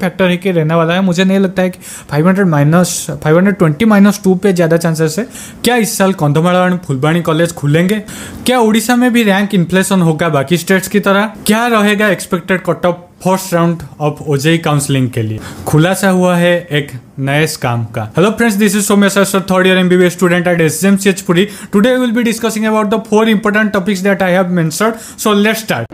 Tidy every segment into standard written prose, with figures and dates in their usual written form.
Factor है कि रहने वाला है। मुझे नहीं लगता है कि 520-2 पे ज़्यादा चांसेस है। क्या इस साल कंधमाल एंड फुलबाणी कॉलेज खुलेंगे? क्या उड़ीसा में भी रैंक इन्फ्लेशन होगा बाकी स्टेट्स की तरह? क्या रहेगा expected cut off first round of OJEE counselling के लिए? खुलासा हुआ है एक नए स्कैम का। Hello friends, this is Saumya sir, third year MBBS student at SGMCH Puri. Today we will be discussing about the 4 important topics that I have mentioned. So let's start.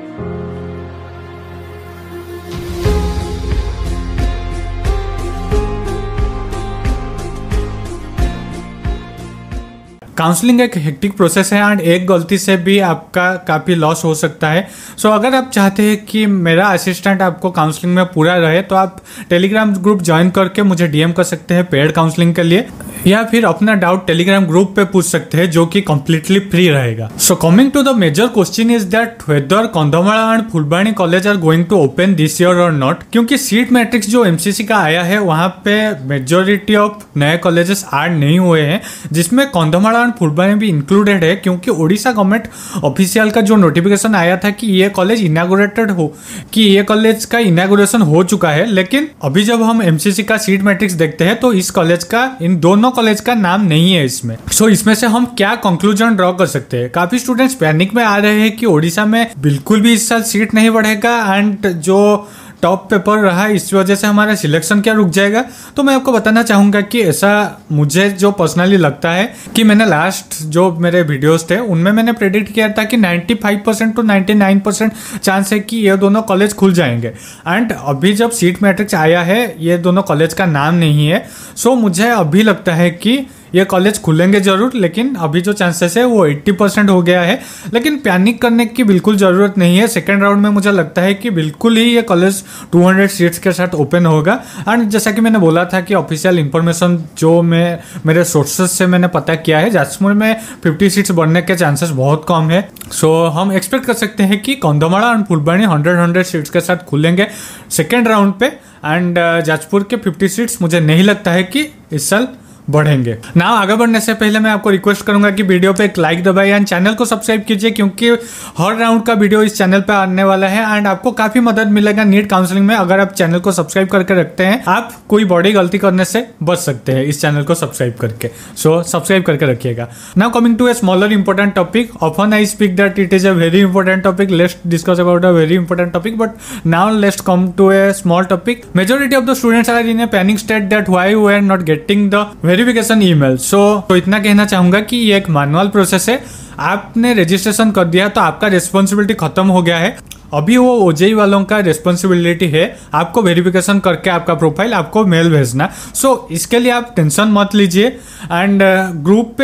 Counselling एक hectic process है and एक गलती से भी आपका काफ़ी loss हो सकता है। सो अगर आप चाहते हैं कि मेरा असिस्टेंट आपको काउंसलिंग में पूरा रहे तो आप टेलीग्राम ग्रुप ज्वाइन करके मुझे DM कर सकते हैं पेड काउंसलिंग के लिए, या फिर अपना डाउट टेलीग्राम ग्रुप पे पूछ सकते हैं जो कि कम्प्लीटली फ्री रहेगा। So coming to the major question is that whether Kandhamal and Phulbani college are going to open this year और नॉट, क्योंकि सीट मैट्रिक्स जो MCC का आया है वहाँ पे मेजोरिटी ऑफ नए कॉलेजेस ऐड नहीं हुए हैं, जिसमें कंधमाल फुलबाणी भी इंक्लूडेड है, क्योंकि ओडिशा गवर्नमेंट ऑफिशियल का जो नोटिफिकेशन आया था कि ये कॉलेज इनॉग्रेटेड हो, कि ये कॉलेज का इनॉग्रेशन हो चुका है, लेकिन अभी जब हम MCC का सीट मैट्रिक्स देखते हैं तो इस कॉलेज का, इन दोनों कॉलेज का नाम नहीं है इसमें। सो इसमें से हम क्या कंक्लूजन ड्रॉ कर सकते हैं? काफी स्टूडेंट्स पैनिक में आ रहे हैं कि ओडिशा में बिल्कुल भी इस साल सीट नहीं बढ़ेगा एंड जो टॉप पेपर रहा इस वजह से हमारा सिलेक्शन क्या रुक जाएगा। तो मैं आपको बताना चाहूंगा कि ऐसा मुझे जो पर्सनली लगता है कि मैंने लास्ट जो मेरे वीडियोस थे उनमें मैंने प्रेडिक्ट किया था कि 95% to 99% चांस है कि ये दोनों कॉलेज खुल जाएंगे। एंड अभी जब सीट मैट्रिक्स आया है ये दोनों कॉलेज का नाम नहीं है। सो मुझे अभी लगता है कि ये कॉलेज खुलेंगे जरूर, लेकिन अभी जो चांसेस है वो 80% हो गया है। लेकिन पैनिक करने की बिल्कुल जरूरत नहीं है। सेकेंड राउंड में मुझे लगता है कि बिल्कुल ही ये कॉलेज 200 सीट्स के साथ ओपन होगा। एंड जैसा कि मैंने बोला था कि ऑफिशियल इंफॉर्मेशन जो मैं मेरे सोर्सेज से मैंने पता किया है, जाजपुर में 50 सीट्स बढ़ने के चांसेस बहुत कम है। सो हम एक्सपेक्ट कर सकते हैं कि कंधमाल एंड फुलबाणी 100 सीट्स के साथ खुलेंगे सेकेंड राउंड पे। एंड जाजपुर के 50 सीट्स मुझे नहीं लगता है कि इस साल बढ़ेंगे ना। आगे बढ़ने से पहले मैं आपको रिक्वेस्ट करूंगा कि वीडियो पे एक लाइक दबाइए एंड चैनल को सब्सक्राइब कीजिए, क्योंकि हर राउंड का वीडियो इस चैनल पे आने वाला है एंड आपको काफी मदद मिलेगा नीट काउंसलिंग में। अगर आप चैनल को सब्सक्राइब करके रखते हैं, आप कोई बड़ी गलती करने से बच सकते हैं इस चैनल को सब्सक्राइब करके। सो सब्सक्राइब करके रखिएगा। Now coming to a smaller important topic, often I speak that it is a very important topic, let's discuss about a very important topic, but now let's come to a small topic. Majority of the students are in a panic state that why we are not getting the verification email. तो इतना कहना चाहूंगा कि ये एक manual process है। आपने registration कर दिया तो आपका रिस्पॉन्सिबिलिटी खत्म हो गया है। अभी वो ओजेई वालों का रिस्पॉन्सिबिलिटी है आपको वेरिफिकेशन करके आपका प्रोफाइल आपको मेल भेजना। सो इसके लिए आप टेंशन मत लीजिए। एंड ग्रुप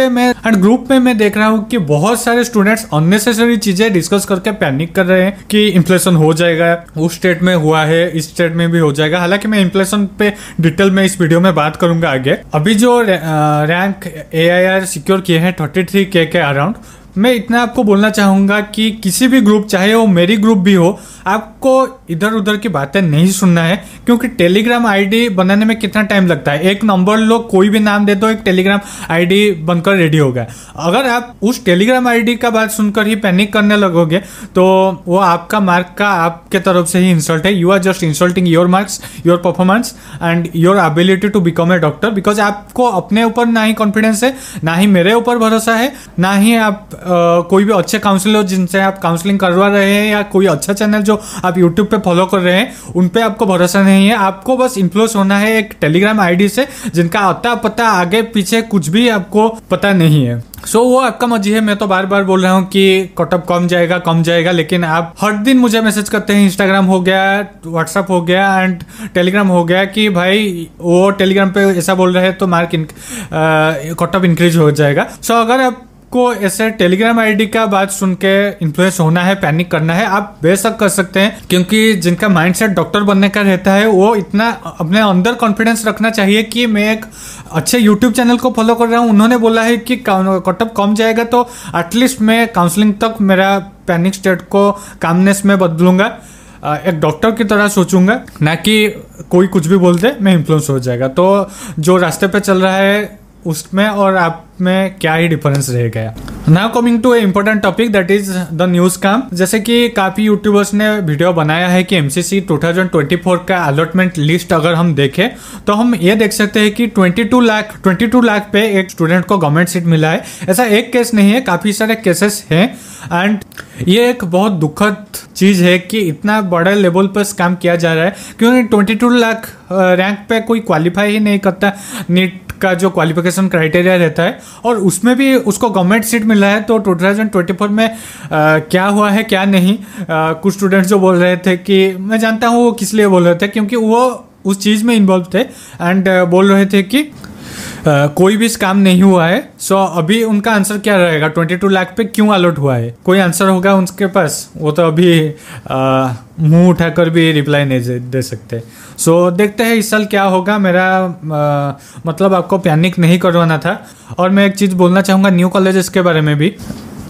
पे मैं देख रहा हूँ कि बहुत सारे स्टूडेंट्स अननेसेसरी चीजें डिस्कस करके पैनिक कर रहे हैं कि इन्फ्लेशन हो जाएगा, उस स्टेट में हुआ है, इस स्टेट में भी हो जाएगा। हालांकि मैं इन्फ्लेशन पे डिटेल में इस वीडियो में बात करूंगा आगे। अभी जो रैंक AIR सिक्योर किए हैं 33K के अराउंड, मैं इतना आपको बोलना चाहूंगा कि किसी भी ग्रुप, चाहे वो मेरी ग्रुप भी हो, आपको इधर उधर की बातें नहीं सुनना है, क्योंकि टेलीग्राम आईडी बनाने में कितना टाइम लगता है। एक नंबर लो, कोई भी नाम दे दो, एक टेलीग्राम आईडी बनकर रेडी होगा। अगर आप उस टेलीग्राम आईडी का बात सुनकर ही पैनिक करने लगोगे तो वो आपका मार्क का आपके तरफ से ही इंसल्ट है। You are just insulting your marks, your performance and your ability to become a doctor, because आपको अपने ऊपर ना ही कॉन्फिडेंस है, ना ही मेरे ऊपर भरोसा है, ना ही आप कोई भी अच्छे काउंसलर जिनसे आप काउंसलिंग करवा रहे हैं या कोई अच्छा चैनल जो आप यूट्यूब पे फॉलो कर रहे हैं उन पे आपको भरोसा नहीं है। आपको बस इन्फ्लुएंस होना है एक टेलीग्राम आईडी से जिनका अता पता आगे पीछे कुछ भी आपको पता नहीं है। सो वो आपका मर्जी है। मैं तो बार बार बोल रहा हूँ कि कटअप कम जाएगा, लेकिन आप हर दिन मुझे मैसेज करते हैं, इंस्टाग्राम हो गया, व्हाट्सअप हो गया एंड टेलीग्राम हो गया, कि भाई वो टेलीग्राम पे ऐसा बोल रहे हैं तो मार्क कटअप इंक्रीज हो जाएगा। सो अगर आप को ऐसे टेलीग्राम आईडी का बात सुन के इन्फ्लुएंस होना है, पैनिक करना है, आप बेशक कर सकते हैं, क्योंकि जिनका माइंडसेट डॉक्टर बनने का रहता है वो इतना अपने अंदर कॉन्फिडेंस रखना चाहिए कि मैं एक अच्छे यूट्यूब चैनल को फॉलो कर रहा हूँ, उन्होंने बोला है कि कटअप कम जाएगा तो एटलीस्ट मैं काउंसलिंग तक मेरा पैनिक स्टेट को कामनेस में बदलूंगा। एक डॉक्टर की तरह सोचूंगा, ना कि कोई कुछ भी बोल दे मैं इन्फ्लुएंस हो जाएगा। तो जो रास्ते पे चल रहा है उसमें और आप में क्या ही डिफरेंस रह गया। Now coming to a important topic that is the news काम। जैसे कि काफी यूट्यूबर्स ने वीडियो बनाया है कि एमसीसी 2024 का अलॉटमेंट लिस्ट अगर हम देखें तो हम ये देख सकते हैं कि 22 लाख पे एक स्टूडेंट को गवर्नमेंट सीट मिला है। ऐसा एक केस नहीं है, काफी सारे केसेस हैं एंड ये एक बहुत दुखद चीज है कि इतना बड़े लेवल पर स्कैम किया जा रहा है, क्योंकि 22 लाख रैंक पे कोई क्वालिफाई ही नहीं करता नीट का जो क्वालिफिकेशन क्राइटेरिया रहता है, और उसमें भी उसको गवर्नमेंट सीट मिला है। तो 2024 में क्या हुआ है क्या नहीं, कुछ स्टूडेंट्स जो बोल रहे थे कि मैं जानता हूँ वो किस लिए बोल रहे थे, क्योंकि वो उस चीज़ में इन्वॉल्व थे एंड बोल रहे थे कि कोई भी स्कैम नहीं हुआ है। सो अभी उनका आंसर क्या रहेगा, 22 लाख पे क्यों अलॉट हुआ है? कोई आंसर होगा उनके पास? वो तो अभी मुंह उठाकर भी रिप्लाई नहीं दे सकते। सो देखते हैं इस साल क्या होगा। मेरा मतलब आपको पैनिक नहीं करवाना था। और मैं एक चीज़ बोलना चाहूँगा न्यू कॉलेजेस के बारे में भी।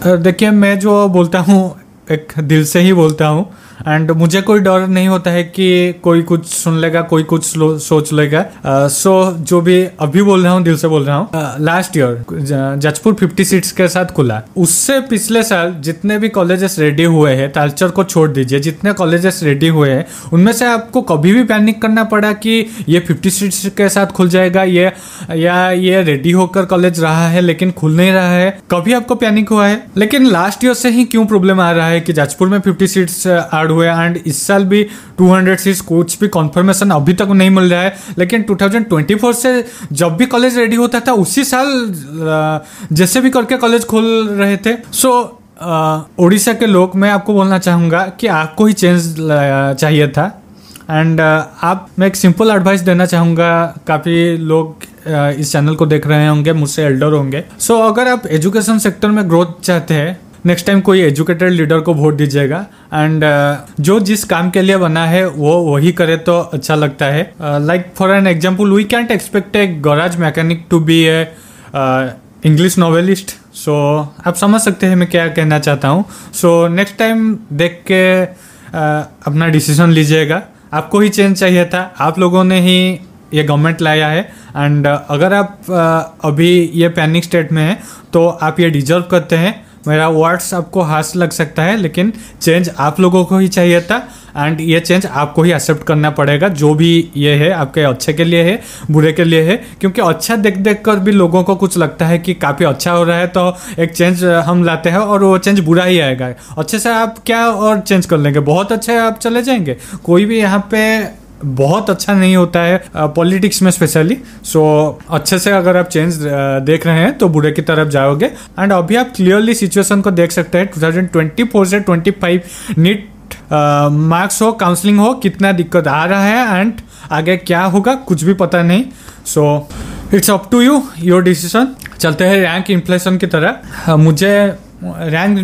देखिए, मैं जो बोलता हूँ एक दिल से ही बोलता हूँ एंड मुझे कोई डर नहीं होता है कि कोई कुछ सुन लेगा, कोई कुछ सोच लेगा। सो जो भी अभी बोल रहा हूँ दिल से बोल रहा हूँ। लास्ट ईयर जाजपुर 50 सीट्स के साथ खुला। उससे पिछले साल जितने भी कॉलेजेस रेडी हुए हैं, तालचर को छोड़ दीजिए, जितने कॉलेजेस रेडी हुए हैं उनमें से आपको कभी भी पैनिक करना पड़ा कि ये 50 सीट्स के साथ खुल जाएगा ये रेडी होकर कॉलेज रहा है लेकिन खुल नहीं रहा है? कभी आपको पैनिक हुआ है? लेकिन लास्ट ईयर से ही क्यों प्रॉब्लम आ रहा है कि जाजपुर में 50 सीट्स हुए एंड इस साल भी 200 सीट्स कुछ भी कंफर्मेशन अभी तक नहीं मिल रहा है। लेकिन 2024 से जब भी कॉलेज रेडी होता था उसी साल जैसे भी करके कॉलेज खोल रहे थे। सो उड़ीसा के लोग, मैं आपको बोलना चाहूँगा कि आपको ही चेंज चाहिए था एंड मैं एक सिंपल एडवाइस देना चाहूँगा। काफ़ी लोग इस चैनल को देख रहे होंगे, मुझसे एल्डर होंगे। सो अगर आप एजुकेशन सेक्टर में ग्रोथ चाहते हैं, नेक्स्ट टाइम कोई एजुकेटेड लीडर को वोट दीजिएगा एंड जो जिस काम के लिए बना है वो वही करे तो अच्छा लगता है। Like for an example, we can't expect a garage mechanic to be a English novelist. So आप समझ सकते हैं मैं क्या कहना चाहता हूँ। सो नेक्स्ट टाइम देख के अपना डिसीजन लीजिएगा। आपको ही चेंज चाहिए था, आप लोगों ने ही ये गवर्नमेंट लाया है एंड अगर आप अभी ये पैनिक स्टेट में हैं तो आप ये डिजर्व करते हैं। मेरा वर्ड्स आपको हार्श लग सकता है लेकिन चेंज आप लोगों को ही चाहिए था एंड ये चेंज आपको ही एक्सेप्ट करना पड़ेगा। जो भी ये है आपके अच्छे के लिए है, बुरे के लिए है, क्योंकि अच्छा देख देख कर भी लोगों को कुछ लगता है कि काफ़ी अच्छा हो रहा है तो एक चेंज हम लाते हैं और वो चेंज बुरा ही आएगा। अच्छे से आप क्या और चेंज कर लेंगे? बहुत अच्छे आप चले जाएंगे। कोई भी यहाँ पे बहुत अच्छा नहीं होता है पॉलिटिक्स में स्पेशली। सो अच्छे से अगर आप चेंज देख रहे हैं तो बुरे की तरफ जाओगे एंड अभी आप क्लियरली सिचुएशन को देख सकते हैं। 2024 से 25 नीट मार्क्स हो, काउंसलिंग हो, कितना दिक्कत आ रहा है एंड आगे क्या होगा कुछ भी पता नहीं। So it's up to you, your decision. चलते हैं रैंक इन्फ्लेशन की तरह। मुझे रैंक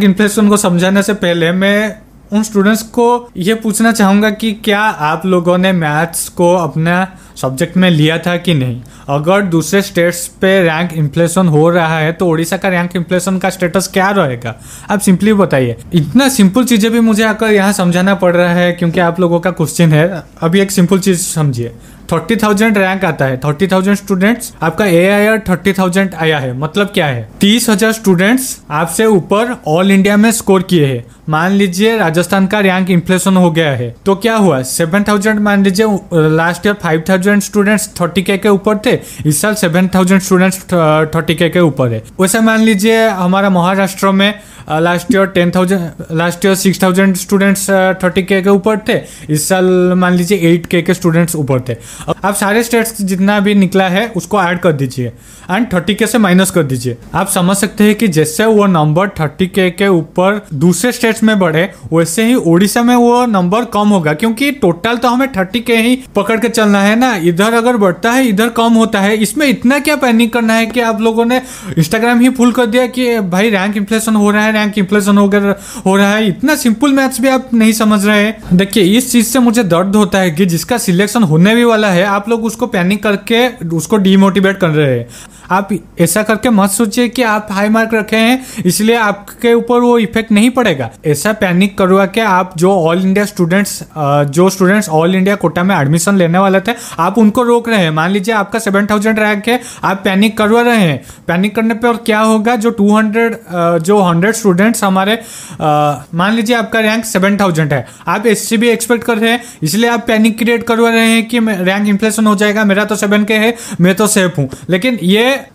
इन्फ्लेशन को समझाने से पहले मैं उन स्टूडेंट्स को ये पूछना चाहूँगा कि क्या आप लोगों ने मैथ्स को अपना सब्जेक्ट में लिया था कि नहीं? अगर दूसरे स्टेट्स पे रैंक इन्फ्लेशन हो रहा है तो उड़ीसा का रैंक इन्फ्लेशन का स्टेटस क्या रहेगा? आप सिंपली बताइए। इतना सिंपल चीज़ें भी मुझे आकर यहाँ समझाना पड़ रहा है क्योंकि आप लोगों का क्वेश्चन है। अभी एक सिंपल चीज़ समझिए, 30,000 रैंक आता है, 30,000 स्टूडेंट्स, आपका AIR 30,000 आया है, मतलब क्या है? 30,000 स्टूडेंट्स आपसे ऊपर ऑल इंडिया में स्कोर किए हैं। मान लीजिए राजस्थान का रैंक इन्फ्लेशन हो गया है तो क्या हुआ? 7,000, मान लीजिए लास्ट ईयर 5,000 स्टूडेंट्स 30K के ऊपर थे, इस साल 7,000 स्टूडेंट्स 30K के ऊपर है। वैसे मान लीजिए हमारा महाराष्ट्र में लास्ट ईयर 6,000 स्टूडेंट्स 30K के ऊपर थे, इस साल मान लीजिए 8K के स्टूडेंट्स ऊपर थे। आप सारे स्टेट्स जितना भी निकला है उसको ऐड कर दीजिए एंड 30K से माइनस कर दीजिए। आप समझ सकते हैं कि जैसे वो नंबर 30K के ऊपर दूसरे स्टेट्स में बढ़े वैसे ही उड़ीसा में वो नंबर कम होगा, क्योंकि टोटल तो हमें 30K ही पकड़ के चलना है ना। इधर अगर बढ़ता है इधर कम होता है, इसमें इतना क्या पैनिक करना है कि आप लोगों ने इंस्टाग्राम ही फुल कर दिया कि भाई रैंक इन्फ्लेशन हो रहा है, रैंक इन्फ्लेशन हो रहा है। इतना सिंपल मैथ्स भी आप नहीं समझ रहे हैं। देखिए, इस चीज से मुझे दर्द होता है कि जिसका सिलेक्शन होने भी वाला वाला है, आप लोग उसको पैनिक करके उसको डीमोटिवेट कर रहे हैं। आप ऐसा करके मत सोचिए कि आप हाई मार्क रखे हैं इसलिए आपके ऊपर वो इफेक्ट नहीं पड़ेगा। ऐसा पैनिक करवा के आप जो all India students all India quota में एडमिशन लेने वाले थे, आप उनको रोक रहे हैं। मान लीजिए आपका 7000 रैंक है, आप पैनिक करवा रहे हैं। पैनिक करने पे और क्या होगा, जो 100 स्टूडेंट्स हमारे, मान लीजिए आपका रैंक 7000 है, आप इससे भी एक्सपेक्ट कर रहे हैं, इसलिए आप पैनिक क्रिएट करवा रहे हैं कि रैंक इन्फ्लेशन हो जाएगा, मेरा तो 7K है, मैं तो सेफ हूं।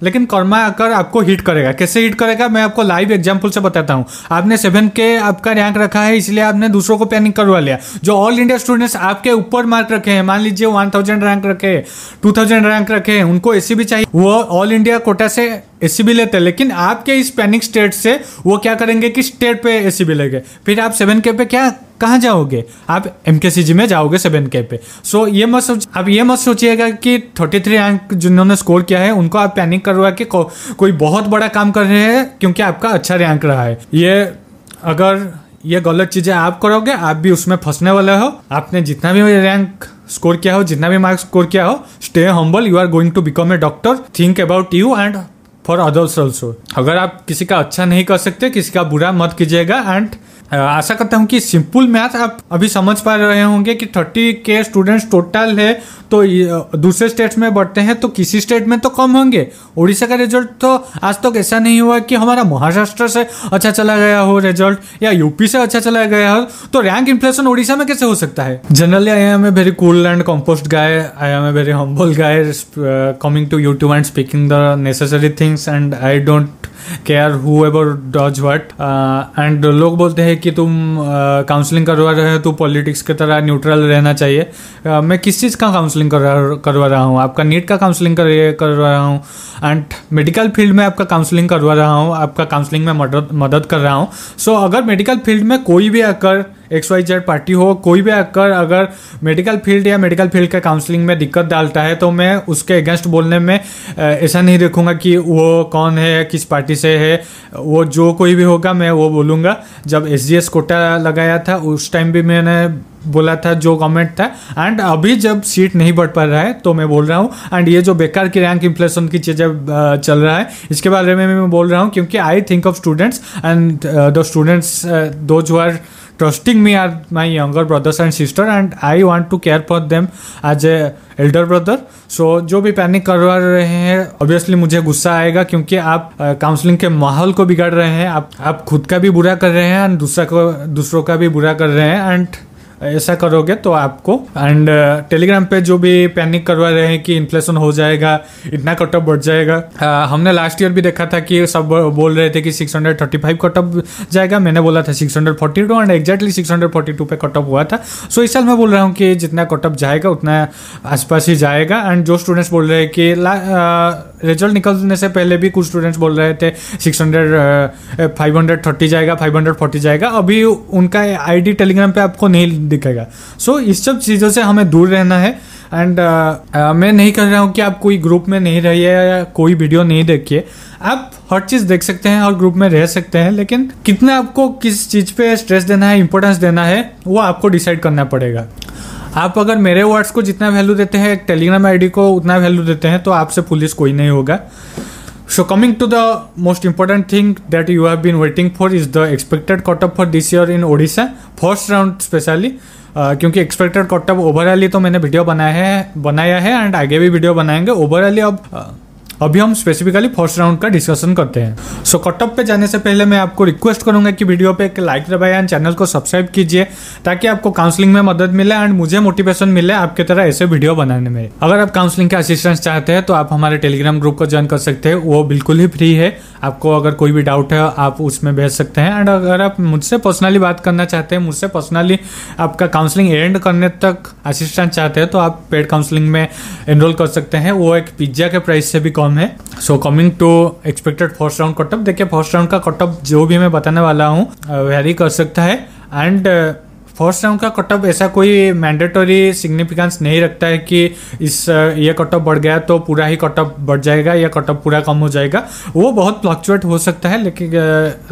लेकिन कर्मा आकर आपको हिट करेगा। कैसे हिट करेगा, मैं आपको लाइव एग्जांपल से बताता हूं। आपने 7K आपका रैंक रखा है, इसलिए आपने दूसरों को पैनिक करवा लिया। जो ऑल इंडिया स्टूडेंट्स आपके ऊपर मार्क रखे हैं, मान लीजिए 1000 रैंक रखे, 2000 रैंक रखे, उनको एसीबी चाहिए, वो ऑल इंडिया कोटा से एसीबी लेते हैं। लेकिन आपके इस पैनिक स्टेट से वो क्या करेंगे कि स्टेट पे एसीबी लेंगे, फिर आप 7K पे कहाँ जाओगे, आप MKCG में जाओगे 7K पे। सो आप ये मत सोचिएगा कि 33 रैंक जिन्होंने स्कोर किया है उनको आप पैनिक करवा के कोई बहुत बड़ा काम कर रहे हैं क्योंकि आपका अच्छा रैंक रहा है। अगर ये गलत चीजें आप करोगे, आप भी उसमें फंसने वाले हो। आपने जितना भी रैंक स्कोर किया हो, जितना भी मार्क्स स्कोर किया हो, stay humble, you are going to become a doctor, think about you and for others also. अगर आप किसी का अच्छा नहीं कर सकते, किसी का बुरा मत कीजिएगा। एंड आशा करता हूँ कि सिंपल मैथ आप अभी समझ पा रहे होंगे कि 30K स्टूडेंट्स टोटल है, तो दूसरे स्टेट्स में बढ़ते हैं तो किसी स्टेट में तो कम होंगे। उड़ीसा का रिजल्ट तो आज तक ऐसा नहीं हुआ कि हमारा महाराष्ट्र से अच्छा चला गया हो रिजल्ट, या यूपी से अच्छा चला गया हो, तो रैंक इन्फ्लेशन उड़ीसा में कैसे हो सकता है। Generally I am a very cool and composed guy, I am a very humble guy, coming to YouTube and speaking the necessary things, and I don't care whoever does what। And लोग बोलते हैं कि तुम counselling करवा रहे हो तो politics की तरह न्यूट्रल रहना चाहिए। मैं किस चीज़ का काउंसलिंग करवा रहा हूँ, आपका नीट का काउंसलिंग करवा रहा हूँ, एंड मेडिकल फील्ड में आपका काउंसलिंग करवा रहा हूँ, आपका काउंसलिंग में मदद कर रहा हूँ। सो अगर मेडिकल फील्ड में कोई भी आकर XYZ पार्टी हो, कोई भी आकर अगर मेडिकल फील्ड या मेडिकल फील्ड के काउंसलिंग में दिक्कत डालता है, तो मैं उसके अगेंस्ट बोलने में ऐसा नहीं देखूंगा कि वो कौन है, किस पार्टी से है। वो जो कोई भी होगा मैं वो बोलूँगा। जब SGS कोटा लगाया था उस टाइम भी मैंने बोला था जो कमेंट था, एंड अभी जब सीट नहीं बढ़ पा रहा है तो मैं बोल रहा हूँ। एंड ये जो बेकार की रैंक इन्फ्लेशन की चीज़ें चल रहा है, इसके बारे में मैं बोल रहा हूँ क्योंकि I think of students, and the students those who are trusting me are my younger brothers and sister, and I want to care for them as a elder brother। so जो भी पैनिक करवा रहे हैं, obviously मुझे गुस्सा आएगा क्योंकि आप काउंसलिंग के माहौल को बिगाड़ रहे हैं, आप खुद का भी बुरा कर रहे हैं एंड दूसरों का भी बुरा कर रहे हैं। एंड ऐसा करोगे तो आपको, एंड टेलीग्राम पे जो भी पैनिक करवा रहे हैं कि इन्फ्लेशन हो जाएगा, इतना कट ऑफ बढ़ जाएगा, हमने लास्ट ईयर भी देखा था कि सब बोल रहे थे कि 635 कट ऑफ जाएगा, मैंने बोला था 642 एंड एग्जैक्टली 642 पे कट ऑफ हुआ था। सो इस साल मैं बोल रहा हूँ कि जितना कट ऑफ जाएगा उतना आसपास ही जाएगा। एंड जो स्टूडेंट्स बोल रहे हैं कि रिजल्ट निकलने से पहले भी कुछ स्टूडेंट्स बोल रहे थे 530 जाएगा, 540 जाएगा, अभी उनका ID टेलीग्राम पे आपको नहीं दिखेगा। सो इस सब चीज़ों से हमें दूर रहना है। एंड मैं नहीं कर रहा हूँ कि आप कोई ग्रुप में नहीं रहिए या कोई वीडियो नहीं देखिए, आप हर चीज़ देख सकते हैं और ग्रुप में रह सकते हैं, लेकिन कितना आपको किस चीज़ पे स्ट्रेस देना है, इंपॉर्टेंस देना है, वो आपको डिसाइड करना पड़ेगा। आप अगर मेरे वर्ड्स को जितना वैल्यू देते हैं, टेलीग्राम ID को उतना वैल्यू देते हैं, तो आपसे पुलिस कोई नहीं होगा। So coming to the most important thing that you have been waiting for is the expected cut-off for this year in Odisha, first round specially, क्योंकि एक्सपेक्टेड कट-ऑफ ओवरऑली तो मैंने वीडियो बनाया है एंड आगे भी वीडियो बनाएंगे। ओवरऑली अभी हम स्पेसिफिकली फर्स्ट राउंड का डिस्कशन करते हैं। सो कट-ऑफ पे जाने से पहले मैं आपको रिक्वेस्ट करूंगा कि वीडियो पे एक लाइक दबाएं एंड चैनल को सब्सक्राइब कीजिए, ताकि आपको काउंसलिंग में मदद मिले एंड मुझे मोटिवेशन मिले आपके तरह ऐसे वीडियो बनाने में। अगर आप काउंसलिंग का असिस्टेंस चाहते हैं तो आप हमारे टेलीग्राम ग्रुप को ज्वाइन कर सकते हैं, वो बिल्कुल ही फ्री है। आपको अगर कोई भी डाउट है आप उसमें भेज सकते हैं। एंड अगर आप मुझसे पर्सनली बात करना चाहते हैं, मुझसे पर्सनली आपका काउंसलिंग एंड करने तक असिस्टेंस चाहते हैं, तो आप पेड काउंसलिंग में एनरोल कर सकते हैं, वो एक पिज्जा के प्राइस से भी कम है। So coming to expected first round cutoff, देखिए फर्स्ट राउंड का कट-ऑफ जो भी मैं बताने वाला हूँ वेरी कर सकता है। एंड फर्स्ट राउंड का कट ऑफ ऐसा कोई मैंडेटरी सिग्निफिकेंस नहीं रखता है कि ये कट ऑफ बढ़ गया तो पूरा ही कट ऑफ बढ़ जाएगा या कट ऑफ पूरा कम हो जाएगा। वो बहुत फ्लक्चुएट हो सकता है,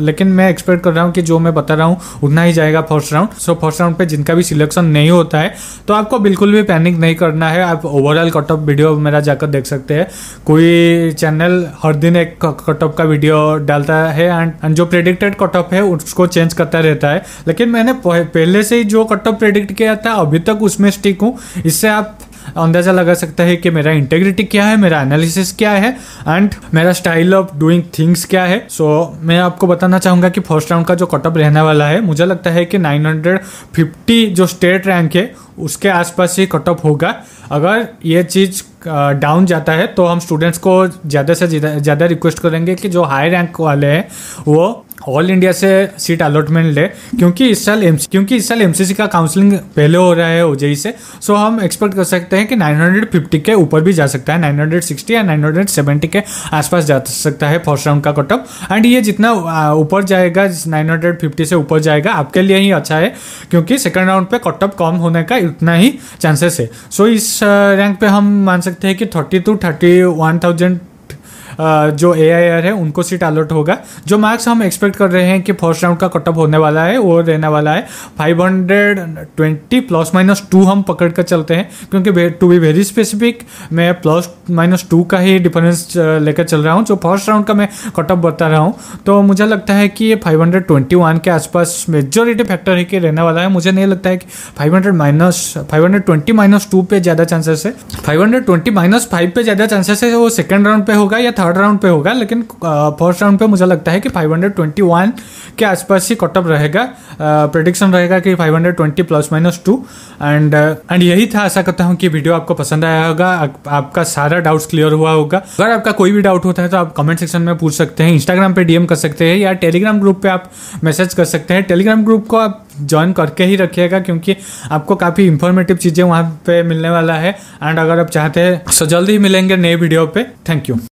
लेकिन मैं एक्सपेक्ट कर रहा हूँ कि जो मैं बता रहा हूँ उतना ही जाएगा first round. So first round पे जिनका भी सिलेक्शन नहीं होता है तो आपको बिल्कुल भी पैनिक नहीं करना है। आप ओवरऑल कट ऑफ वीडियो मेरा जाकर देख सकते हैं। कोई चैनल हर दिन एक कट ऑफ का वीडियो डालता है एंड जो प्रेडिक्टेड कट ऑफ है उसको चेंज करता रहता है, लेकिन मैंने पहले से ही जो कट ऑफ प्रेडिक्ट किया था अभी तक उसमें स्टिक हूँ। इससे आप अंदाजा लगा सकता है कि मेरा इंटेग्रिटी क्या है, मेरा एनालिसिस क्या है एंड मेरा स्टाइल ऑफ डूइंग थिंग्स क्या है। सो मैं आपको बताना चाहूँगा कि फर्स्ट राउंड का जो कट ऑफ रहने वाला है, मुझे लगता है कि 950 जो स्टेट रैंक है उसके आसपास ही कट ऑफ होगा। अगर ये चीज़ डाउन जाता है तो हम स्टूडेंट्स को ज़्यादा से ज़्यादा रिक्वेस्ट करेंगे कि जो हाई रैंक वाले हैं वो ऑल इंडिया से सीट अलॉटमेंट ले, क्योंकि इस साल एमसीसी का काउंसलिंग पहले हो रहा है ओजेई से। सो हम एक्सपेक्ट कर सकते हैं कि 950 के ऊपर भी जा सकता है, 960 या 970 के आसपास जा सकता है फर्स्ट राउंड का कट ऑफ। एंड ये जितना ऊपर जाएगा, 950 से ऊपर जाएगा, आपके लिए ही अच्छा है, क्योंकि सेकंड राउंड पे कट ऑफ कम होने का उतना ही चांसेस है। सो इस रैंक पे हम मान सकते हैं कि 30 to 31,000 जो AIR है उनको सीट अलॉट होगा। जो मार्क्स हम एक्सपेक्ट कर रहे हैं कि फर्स्ट राउंड का कट ऑफ होने वाला है वो रहने वाला है 520 ±2 हम पकड़ कर चलते हैं, क्योंकि टू बी वेरी स्पेसिफिक मैं ±2 का ही डिफरेंस लेकर चल रहा हूँ। जो फर्स्ट राउंड का मैं कट ऑफ बता रहा हूँ तो मुझे लगता है कि ये 521 के आसपास मेजोरिटी फैक्टर है कि रहने वाला है। मुझे नहीं लगता है कि 520 -2 पे ज़्यादा चांसेस है, 520 -5 पे ज़्यादा चांसेस है वो सेकेंड राउंड पे होगा या थर्ड राउंड पे होगा, लेकिन फर्स्ट राउंड पे मुझे लगता है कि 521 के आसपास ही कट ऑफ रहेगा। प्रेडिक्शन रहेगा कि 520 ±2 एंड यही था। आशा करता हूँ कि वीडियो आपको पसंद आया होगा, आपका सारा डाउट्स क्लियर हुआ होगा। अगर आपका कोई भी डाउट होता है तो आप कमेंट सेक्शन में पूछ सकते हैं, इंस्टाग्राम पे DM कर सकते हैं या टेलीग्राम ग्रुप पे आप मैसेज कर सकते हैं। टेलीग्राम ग्रुप को आप ज्वाइन करके ही रखिएगा, क्योंकि आपको काफ़ी इंफॉर्मेटिव चीज़ें वहाँ पे मिलने वाला है। एंड अगर आप चाहते हैं तो जल्दी ही मिलेंगे नए वीडियो पे। Thank you.